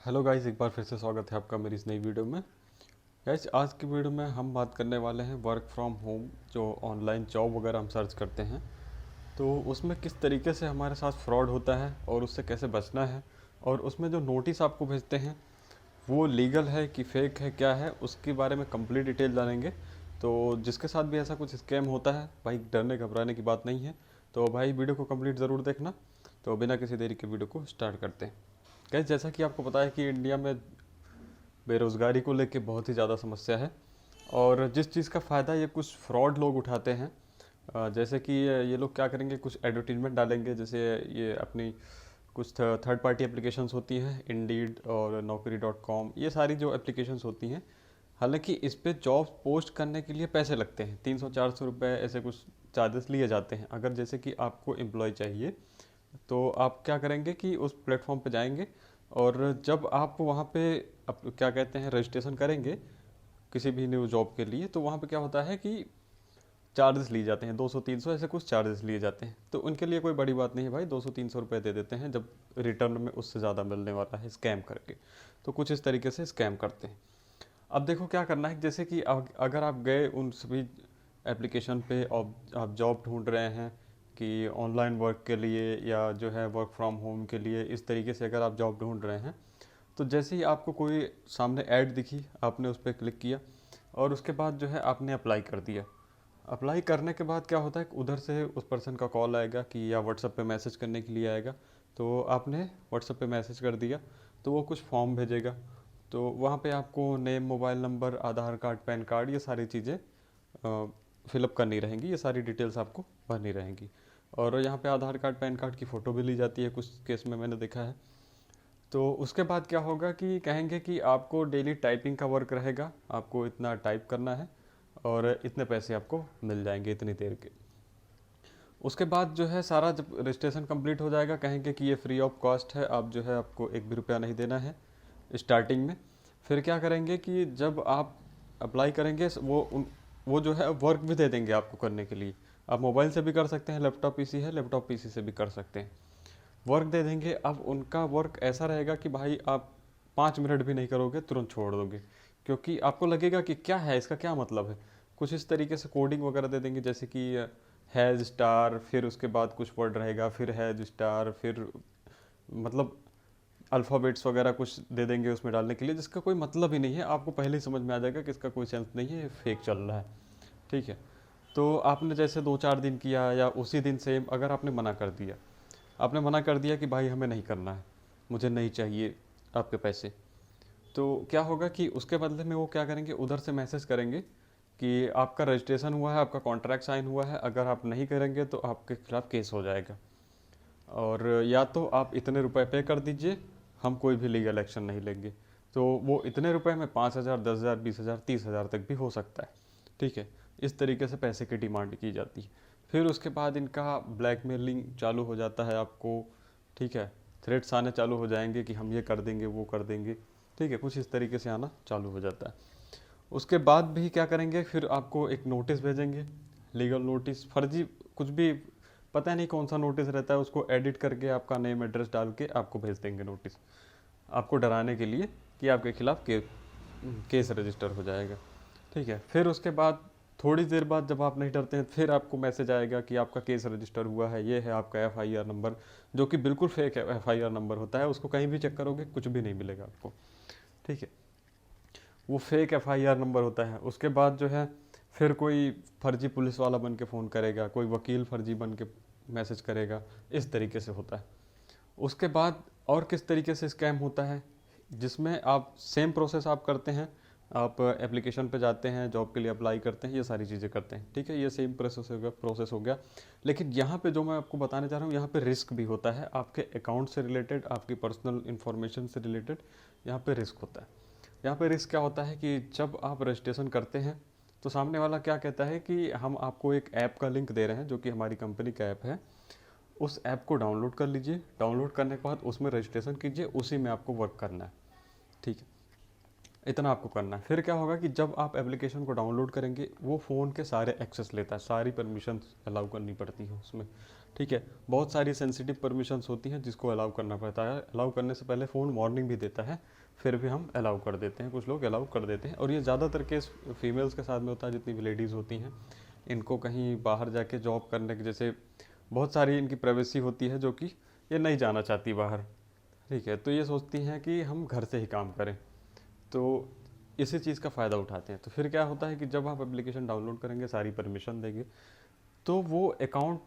Hello guys, एक बार फिर से स्वागत है आपका मेरी इस नई वीडियो में। गाइस, आज की वीडियो में हम बात करने वाले हैं वर्क फ्रॉम होम, जो ऑनलाइन जॉब वगैरह हम सर्च करते हैं तो उसमें किस तरीके से हमारे साथ फ्रॉड होता है और उससे कैसे बचना है। और उसमें जो नोटिस आपको भेजते हैं वो लीगल है कि फेक है, क्या है, उसके बारे में कंप्लीट डिटेल जानेंगे। तो जिसके साथ भी ऐसा कुछ स्कैम होता है भाई, डरने घबराने की बात नहीं है। तो भाई वीडियो को कंप्लीट ज़रूर देखना। तो बिना किसी देरी के वीडियो को स्टार्ट करते हैं। गाइस, जैसा कि आपको पता है कि इंडिया में बेरोज़गारी को लेके बहुत ही ज़्यादा समस्या है। और जिस चीज़ का फ़ायदा ये कुछ फ्रॉड लोग उठाते हैं, जैसे कि ये लोग क्या करेंगे, कुछ एडवर्टीजमेंट डालेंगे। जैसे ये अपनी कुछ थर्ड पार्टी एप्लीकेशंस होती हैं, इंडीड और naukri.com, ये सारी जो एप्लीकेशंस होती हैं, हालांकि इस पे जॉब पोस्ट करने के लिए पैसे लगते हैं, 300-400 रुपये ऐसे कुछ चार्जेस लिए जाते हैं। अगर जैसे कि आपको एम्प्लॉय चाहिए तो आप क्या करेंगे कि उस प्लेटफॉर्म पे जाएंगे, और जब आप वहाँ पे क्या कहते हैं, रजिस्ट्रेशन करेंगे किसी भी न्यू जॉब के लिए, तो वहाँ पे क्या होता है कि चार्जेस लिए जाते हैं, 200-300 ऐसे कुछ चार्जेस लिए जाते हैं। तो उनके लिए कोई बड़ी बात नहीं है भाई, 200-300 रुपये दे देते हैं जब रिटर्न में उससे ज़्यादा मिलने वाला है स्कैम करके। तो कुछ इस तरीके से स्कैम करते हैं। अब देखो क्या करना है, जैसे कि अगर आप गए उन सभी एप्लीकेशन पे और आप जॉब ढूंढ रहे हैं कि ऑनलाइन वर्क के लिए या जो है वर्क फ्रॉम होम के लिए, इस तरीके से अगर आप जॉब ढूंढ रहे हैं, तो जैसे ही आपको कोई सामने ऐड दिखी, आपने उस पर क्लिक किया और उसके बाद जो है आपने अप्लाई कर दिया। अप्लाई करने के बाद क्या होता है, उधर से उस पर्सन का कॉल आएगा कि या व्हाट्सएप पे मैसेज करने के लिए आएगा। तो आपने व्हाट्सएप पे मैसेज कर दिया तो वो कुछ फॉर्म भेजेगा। तो वहाँ पे आपको नेम, मोबाइल नंबर, आधार कार्ड, पैन कार्ड, ये सारी चीज़ें फिलअप करनी रहेंगी, ये सारी डिटेल्स आपको भरनी रहेंगी। और यहाँ पे आधार कार्ड, पैन कार्ड की फ़ोटो भी ली जाती है, कुछ केस में मैंने देखा है। तो उसके बाद क्या होगा कि कहेंगे कि आपको डेली टाइपिंग का वर्क रहेगा, आपको इतना टाइप करना है और इतने पैसे आपको मिल जाएंगे इतनी देर के। उसके बाद जो है सारा जब रजिस्ट्रेशन कंप्लीट हो जाएगा, कहेंगे कि ये फ्री ऑफ कॉस्ट है, आप जो है आपको एक भी रुपया नहीं देना है स्टार्टिंग में। फिर क्या करेंगे कि जब आप अप्लाई करेंगे वो जो है वर्क भी दे देंगे आपको करने के लिए। आप मोबाइल से भी कर सकते हैं, लैपटॉप पीसी है, लैपटॉप पीसी से भी कर सकते हैं। वर्क दे देंगे। अब उनका वर्क ऐसा रहेगा कि भाई आप 5 मिनट भी नहीं करोगे, तुरंत छोड़ दोगे, क्योंकि आपको लगेगा कि क्या है, इसका क्या मतलब है। कुछ इस तरीके से कोडिंग वगैरह दे देंगे, जैसे कि हैज़ स्टार, फिर उसके बाद कुछ वर्ड रहेगा, फिर हैज़ स्टार, फिर मतलब अल्फ़ाबेट्स वगैरह कुछ दे देंगे उसमें डालने के लिए, जिसका कोई मतलब ही नहीं है। आपको पहले ही समझ में आ जाएगा कि इसका कोई सेंस नहीं है, ये फेक चल रहा है। ठीक है। तो आपने जैसे 2-4 दिन किया या उसी दिन सेम अगर आपने मना कर दिया, आपने मना कर दिया कि भाई हमें नहीं करना है, मुझे नहीं चाहिए आपके पैसे, तो क्या होगा कि उसके बदले में वो क्या करेंगे, उधर से मैसेज करेंगे कि आपका रजिस्ट्रेशन हुआ है, आपका कॉन्ट्रैक्ट साइन हुआ है, अगर आप नहीं करेंगे तो आपके खिलाफ़ केस हो जाएगा, और या तो आप इतने रुपए पे कर दीजिए, हम कोई भी लीगल एक्शन नहीं लेंगे। तो वो इतने रुपए में 5,000, 10,000, 20,000, 30,000 तक भी हो सकता है। ठीक है। इस तरीके से पैसे की डिमांड की जाती है। फिर उसके बाद इनका ब्लैकमेलिंग चालू हो जाता है आपको। ठीक है। थ्रेट्स आने चालू हो जाएंगे कि हम ये कर देंगे, वो कर देंगे। ठीक है, कुछ इस तरीके से आना चालू हो जाता है। उसके बाद भी क्या करेंगे, फिर आपको एक नोटिस भेजेंगे, लीगल नोटिस, फर्जी कुछ भी, पता नहीं कौन सा नोटिस रहता है, उसको एडिट करके आपका नेम एड्रेस डाल के आपको भेज देंगे नोटिस, आपको डराने के लिए कि आपके खिलाफ केस रजिस्टर हो जाएगा। ठीक है। फिर उसके बाद थोड़ी देर बाद जब आप नहीं डरते हैं, फिर आपको मैसेज आएगा कि आपका केस रजिस्टर हुआ है, ये है आपका एफआईआर नंबर, जो कि बिल्कुल फेक है, एफआईआर नंबर होता है, उसको कहीं भी चेक करोगे कुछ भी नहीं मिलेगा आपको। ठीक है। वो फेक एफआईआर नंबर होता है। उसके बाद जो है फिर कोई फर्जी पुलिस वाला बन के फ़ोन करेगा, कोई वकील फर्जी बन के मैसेज करेगा, इस तरीके से होता है। उसके बाद और किस तरीके से स्कैम होता है, जिसमें आप सेम प्रोसेस आप करते हैं, आप एप्लीकेशन पे जाते हैं, जॉब के लिए अप्लाई करते हैं, ये सारी चीज़ें करते हैं। ठीक है, ये सेम प्रोसेस हो गया। लेकिन यहाँ पे जो मैं आपको बताने चाह रहा हूँ, यहाँ पे रिस्क भी होता है, आपके अकाउंट से रिलेटेड, आपकी पर्सनल इन्फॉर्मेशन से रिलेटेड यहाँ पे रिस्क होता है। यहाँ पे रिस्क क्या होता है कि जब आप रजिस्ट्रेशन करते हैं तो सामने वाला क्या कहता है कि हम आपको एक ऐप का लिंक दे रहे हैं, जो कि हमारी कंपनी का ऐप है, उस ऐप को डाउनलोड कर लीजिए, डाउनलोड करने के बाद उसमें रजिस्ट्रेशन कीजिए, उसी में आपको वर्क करना है। ठीक है। इतना आपको करना है। फिर क्या होगा कि जब आप एप्लीकेशन को डाउनलोड करेंगे वो फ़ोन के सारे एक्सेस लेता है, सारी परमिशन अलाउ करनी पड़ती है उसमें, ठीक है। बहुत सारी सेंसिटिव परमिशंस होती हैं जिसको अलाउ करना पड़ता है। अलाउ करने से पहले फ़ोन वार्निंग भी देता है, फिर भी हम अलाउ कर देते हैं, कुछ लोग अलाउ कर देते हैं। और ये ज़्यादातर केस फीमेल्स के साथ में होता है, जितनी भी लेडीज़ होती हैं, इनको कहीं बाहर जाके जॉब करने के जैसे बहुत सारी इनकी प्राइवेसी होती है जो कि ये नहीं जाना चाहती बाहर, ठीक है। तो ये सोचती हैं कि हम घर से ही काम करें, तो इसी चीज़ का फ़ायदा उठाते हैं। तो फिर क्या होता है कि जब आप एप्लीकेशन डाउनलोड करेंगे, सारी परमिशन देंगे, तो वो अकाउंट,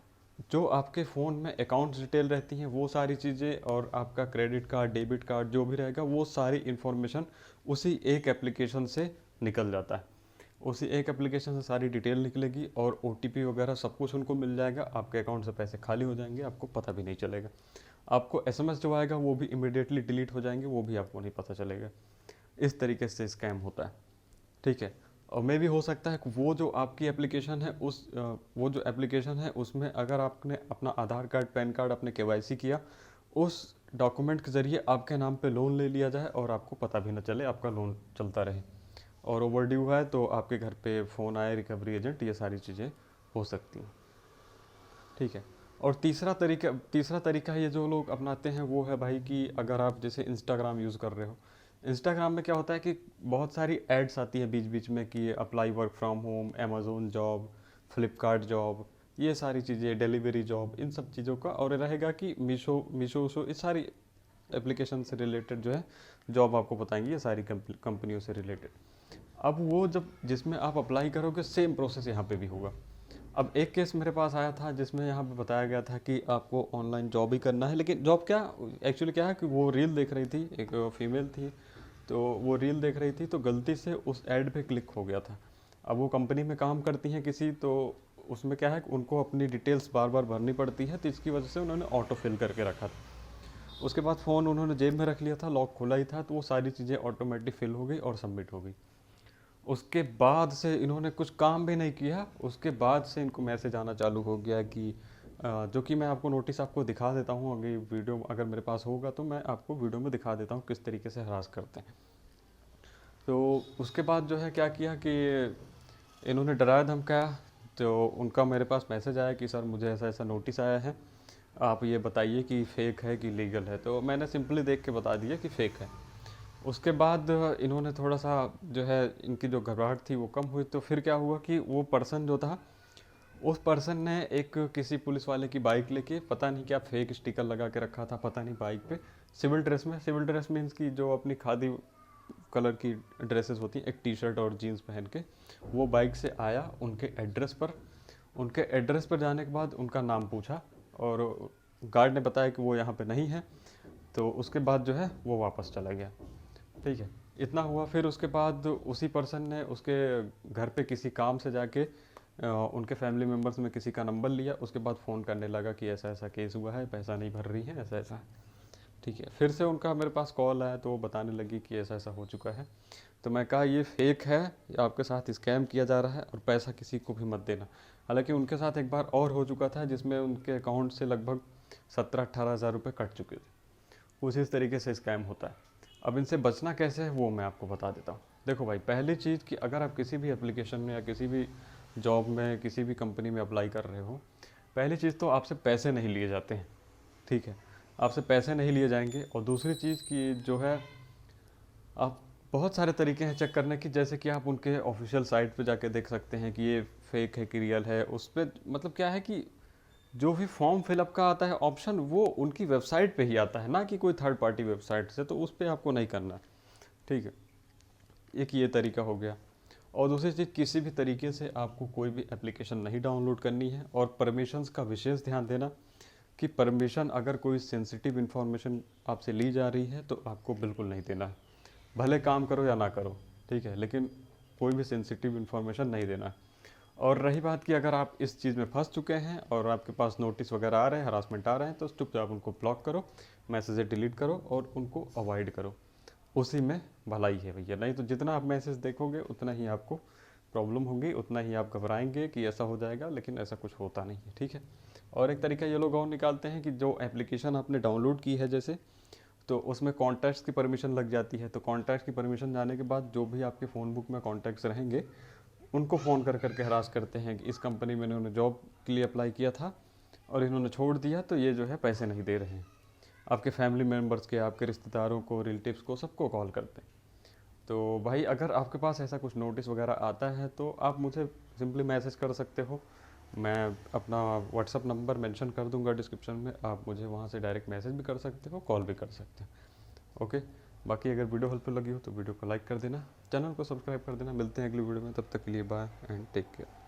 जो आपके फ़ोन में अकाउंट डिटेल रहती हैं वो सारी चीज़ें, और आपका क्रेडिट कार्ड, डेबिट कार्ड जो भी रहेगा, वो सारी इन्फॉर्मेशन उसी एक एप्लीकेशन से निकल जाता है। उसी एक एप्लीकेशन से सारी डिटेल निकलेगी और ओटीपी वगैरह सब कुछ उनको मिल जाएगा। आपके अकाउंट से पैसे खाली हो जाएंगे, आपको पता भी नहीं चलेगा। आपको एसएमएस जो आएगा वो भी इमिडिएटली डिलीट हो जाएंगे, वो भी आपको नहीं पता चलेगा। इस तरीके से स्कैम होता है, ठीक है। और मे भी हो सकता है कि वो जो आपकी एप्लीकेशन है वो जो एप्लीकेशन है उसमें अगर आपने अपना आधार कार्ड, पैन कार्ड, अपने केवाईसी किया, उस डॉक्यूमेंट के ज़रिए आपके नाम पे लोन ले लिया जाए और आपको पता भी न चले, आपका लोन चलता रहे। और ओवर ड्यू है तो आपके घर पे फ़ोन आए, रिकवरी एजेंट, ये सारी चीज़ें हो सकती हैं, ठीक है। और तीसरा तरीका ये जो लोग अपनाते हैं वो है भाई कि अगर आप जैसे इंस्टाग्राम यूज़ कर रहे हो, इंस्टाग्राम में क्या होता है कि बहुत सारी एड्स आती है बीच बीच में कि apply work from home, Amazon job, Flipkart job, ये सारी चीज़ें, डिलीवरी जॉब, इन सब चीज़ों का। और रहेगा कि मीशो मीशो शो, इस सारी एप्लीकेशन से रिलेटेड जो है जॉब आपको बताएंगी, ये सारी कंपनियों से रिलेटेड। अब वो जब जिसमें आप अप्लाई करोगे, सेम प्रोसेस यहाँ पे भी होगा। अब एक केस मेरे पास आया था जिसमें यहाँ पे बताया गया था कि आपको ऑनलाइन जॉब ही करना है, लेकिन जॉब क्या, एक्चुअली क्या है कि वो रील देख रही थी, एक फीमेल थी, तो वो रील देख रही थी तो गलती से उस ऐड पे क्लिक हो गया था। अब वो कंपनी में काम करती हैं किसी, तो उसमें क्या है कि उनको अपनी डिटेल्स बार बार भरनी पड़ती है, तो इसकी वजह से उन्होंने ऑटो फिल करके रखा था। उसके बाद फ़ोन उन्होंने जेब में रख लिया था, लॉक खुला ही था, तो वो सारी चीज़ें ऑटोमेटिक फिल हो गई और सबमिट हो गई। उसके बाद से इन्होंने कुछ काम भी नहीं किया, उसके बाद से इनको मैसेज आना चालू हो गया कि जो कि मैं आपको नोटिस आपको दिखा देता हूँ, अगर वीडियो अगर मेरे पास होगा तो मैं आपको वीडियो में दिखा देता हूँ किस तरीके से हरास करते हैं। तो उसके बाद जो है क्या किया कि इन्होंने डराया धमकाया, तो उनका मेरे पास मैसेज आया कि सर मुझे ऐसा ऐसा नोटिस आया है, आप ये बताइए कि फ़ेक है कि लीगल है। तो मैंने सिंपली देख के बता दिया कि फ़ेक है। उसके बाद इन्होंने थोड़ा सा जो है, इनकी जो घबराहट थी वो कम हुई। तो फिर क्या हुआ कि वो पर्सन जो था, उस पर्सन ने एक किसी पुलिस वाले की बाइक लेके, पता नहीं क्या फेक स्टिकर लगा के रखा था, पता नहीं बाइक पे, सिविल ड्रेस मीन्स की जो अपनी खादी कलर की ड्रेसेस होती हैं, एक टी शर्ट और जीन्स पहन के वो बाइक से आया उनके एड्रेस पर। उनके एड्रेस पर जाने के बाद उनका नाम पूछा और गार्ड ने बताया कि वो यहाँ पे नहीं है। तो उसके बाद जो है वो वापस चला गया, ठीक है। इतना हुआ, फिर उसके बाद उसी पर्सन ने उसके घर पे किसी काम से जाके उनके फैमिली मेम्बर्स में किसी का नंबर लिया, उसके बाद फ़ोन करने लगा कि ऐसा ऐसा केस हुआ है, पैसा नहीं भर रही है, ऐसा ऐसा, ठीक है। फिर से उनका मेरे पास कॉल आया तो वो बताने लगी कि ऐसा ऐसा हो चुका है। तो मैं कहा ये फेक है, ये आपके साथ स्कैम किया जा रहा है और पैसा किसी को भी मत देना। हालांकि उनके साथ एक बार और हो चुका था जिसमें उनके अकाउंट से लगभग 17-18 हज़ार रुपये कट चुके थे। कुछ इस तरीके से स्कैम होता है। अब इनसे बचना कैसे है वो मैं आपको बता देता हूँ। देखो भाई, पहली चीज़ कि अगर आप किसी भी एप्लीकेशन में या किसी भी जॉब में, किसी भी कंपनी में अप्लाई कर रहे हो, पहली चीज़ तो आपसे पैसे नहीं लिए जाते हैं, ठीक है। आपसे पैसे नहीं लिए जाएंगे। और दूसरी चीज़ कि जो है, आप बहुत सारे तरीके हैं चेक करने की, जैसे कि आप उनके ऑफिशियल साइट पे जाके देख सकते हैं कि ये फेक है कि रियल है। उस पर मतलब क्या है कि जो भी फॉर्म फिलअप का आता है ऑप्शन, वो उनकी वेबसाइट पे ही आता है, ना कि कोई थर्ड पार्टी वेबसाइट से, तो उस पर आपको नहीं करना, ठीक है। एक ये तरीका हो गया। और दूसरी चीज़, किसी भी तरीके से आपको कोई भी एप्लीकेशन नहीं डाउनलोड करनी है। और परमिशंस का विशेष ध्यान देना कि परमिशन, अगर कोई सेंसिटिव इन्फॉर्मेशन आपसे ली जा रही है तो आपको बिल्कुल नहीं देना है, भले काम करो या ना करो, ठीक है, लेकिन कोई भी सेंसिटिव इन्फॉर्मेशन नहीं देना है। और रही बात कि अगर आप इस चीज़ में फंस चुके हैं और आपके पास नोटिस वगैरह आ रहे हैं, हरासमेंट आ रहे हैं, तो चुपचाप उनको ब्लॉक करो, मैसेज डिलीट करो और उनको अवॉइड करो। उसी में भलाई है भैया। नहीं तो जितना आप मैसेज देखोगे उतना ही आपको प्रॉब्लम होगी, उतना ही आप घबराएंगे कि ऐसा हो जाएगा, लेकिन ऐसा कुछ होता नहीं है, ठीक है। और एक तरीका ये लोग और निकालते हैं कि जो एप्लीकेशन आपने डाउनलोड की है जैसे, तो उसमें कॉन्टैक्ट्स की परमिशन लग जाती है। तो कॉन्टैक्ट्स की परमिशन जाने के बाद जो भी आपके फ़ोन बुक में कॉन्टैक्ट्स रहेंगे उनको फ़ोन कर करके हरास करते हैं कि इस कंपनी में इन्होंने जॉब के लिए अप्लाई किया था और इन्होंने छोड़ दिया, तो ये जो है पैसे नहीं दे रहे हैं। आपके फैमिली मेम्बर्स के, आपके रिश्तेदारों को, रिलेटिव्स को, सबको कॉल करते हैं। तो भाई अगर आपके पास ऐसा कुछ नोटिस वगैरह आता है तो आप मुझे सिंपली मैसेज कर सकते हो। मैं अपना व्हाट्सअप नंबर मेंशन कर दूंगा डिस्क्रिप्शन में, आप मुझे वहाँ से डायरेक्ट मैसेज भी कर सकते हो, कॉल भी कर सकते हो। ओके, बाकी अगर वीडियो हेल्पफुल लगी हो तो वीडियो को लाइक कर देना, चैनल को सब्सक्राइब कर देना। मिलते हैं अगली वीडियो में, तब तक के लिए बाय एंड टेक केयर।